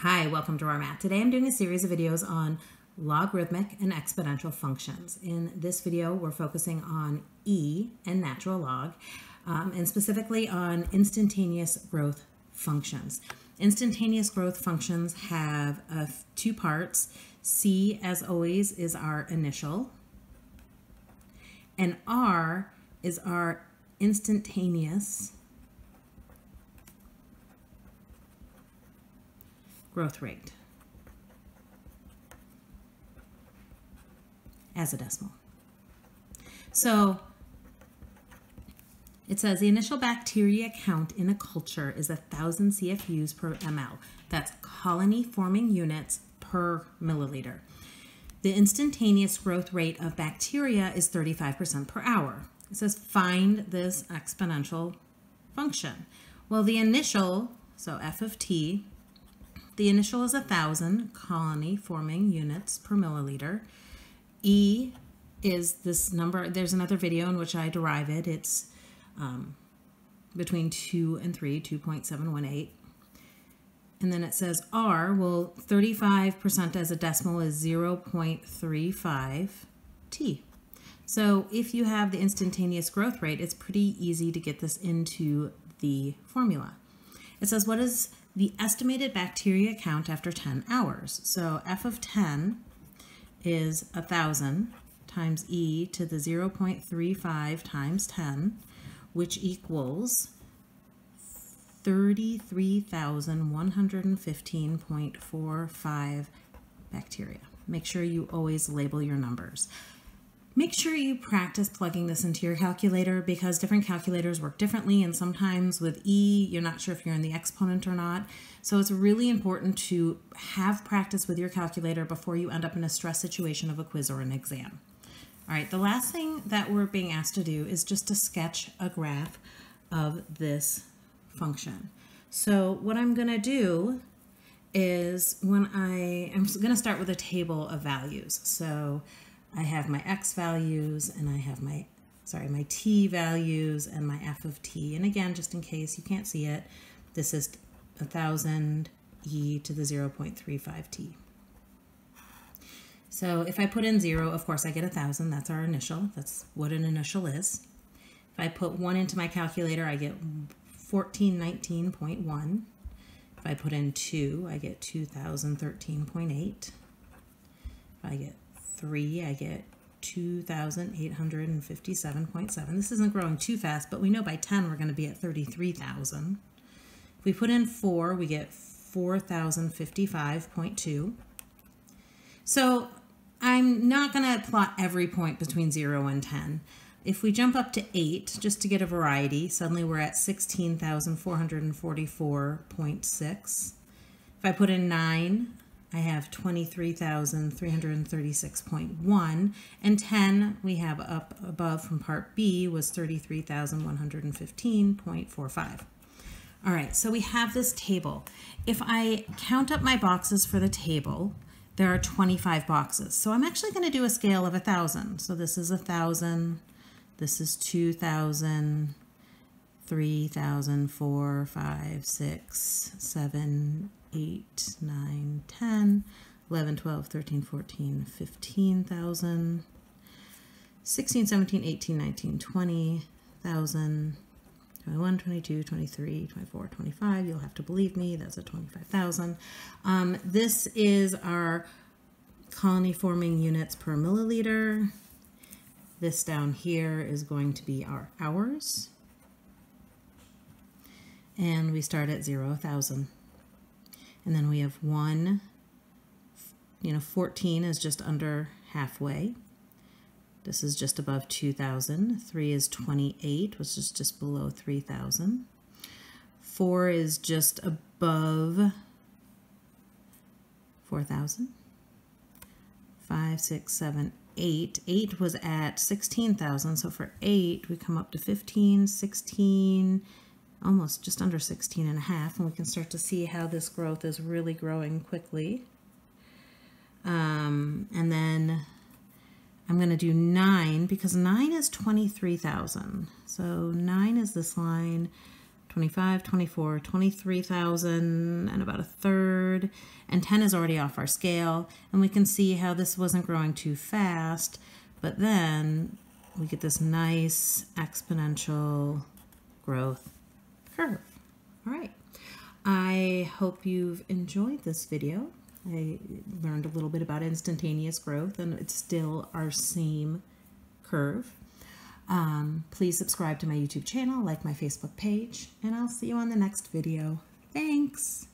Hi, welcome to our math. Today I'm doing a series of videos on logarithmic and exponential functions. In this video, we're focusing on e and natural log, and specifically on instantaneous growth functions. Instantaneous growth functions have two parts. C, as always, is our initial, and R is our instantaneous growth rate as a decimal. So it says the initial bacteria count in a culture is 1,000 CFUs per ml. That's colony forming units per milliliter. The instantaneous growth rate of bacteria is 35% per hour. It says find this exponential function. Well, the initial, so f of t, the initial is 1,000 colony forming units per milliliter. E is this number. There's another video in which I derive it. It's between 2 and 3, 2.718. And then it says R, well, 35% as a decimal is 0.35 t. So if you have the instantaneous growth rate, it's pretty easy to get this into the formula. It says what is the estimated bacteria count after 10 hours. So f of 10 is 1,000 times e to the 0.35 times 10, which equals 33,115.45 bacteria. Make sure you always label your numbers. Make sure you practice plugging this into your calculator because different calculators work differently, and sometimes with E, you're not sure if you're in the exponent or not. So it's really important to have practice with your calculator before you end up in a stress situation of a quiz or an exam. All right, the last thing that we're being asked to do is just to sketch a graph of this function. So what I'm going to do is I'm going to start with a table of values. So I have my x values and I have my t values and my f of t. And again, just in case you can't see it, this is 1,000 e to the 0.35 t. So if I put in 0, of course I get 1,000. That's our initial. That's what an initial is. If I put 1 into my calculator, I get 1419.1. If I put in 2, I get 2013.8. If I get 3, I get 2,857.7. This isn't growing too fast, but we know by 10 we're going to be at 33,000. If we put in 4, we get 4,055.2. So I'm not going to plot every point between 0 and 10. If we jump up to 8, just to get a variety, suddenly we're at 16,444.6. If I put in 9, I have 23,336.1, and 10 we have up above from part B was 33,115.45. All right, so we have this table. If I count up my boxes for the table, there are 25 boxes. So I'm actually going to do a scale of 1,000. So this is 1,000, this is 2,000, 3,000, 4, 5, 6, 7, 8, 9, 10, 11, 12, 13, 14, 15,000, 16, 17, 18, 19, 20,000, 21, 22, 23, 24, 25. You'll have to believe me, that's a 25,000. This is our colony forming units per milliliter. This down here is going to be our hours. And we start at 0,000. And then we have 1, 14 is just under halfway. This is just above 2,000. 3 is 28, which is just below 3,000. 4 is just above 4,000. 5, 6, 7, 8. 8 was at 16,000, so for 8 we come up to 15, 16, almost just under 16 and a half, and we can start to see how this growth is really growing quickly. And then I'm going to do 9 because 9 is 23,000. So 9 is this line, 25, 24, 23,000, and about a third. And 10 is already off our scale. And we can see how this wasn't growing too fast, but then we get this nice exponential growth curve. All right. I hope you've enjoyed this video. I learned a little bit about instantaneous growth, and it's still our same curve. Please subscribe to my YouTube channel, like my Facebook page, and I'll see you on the next video. Thanks!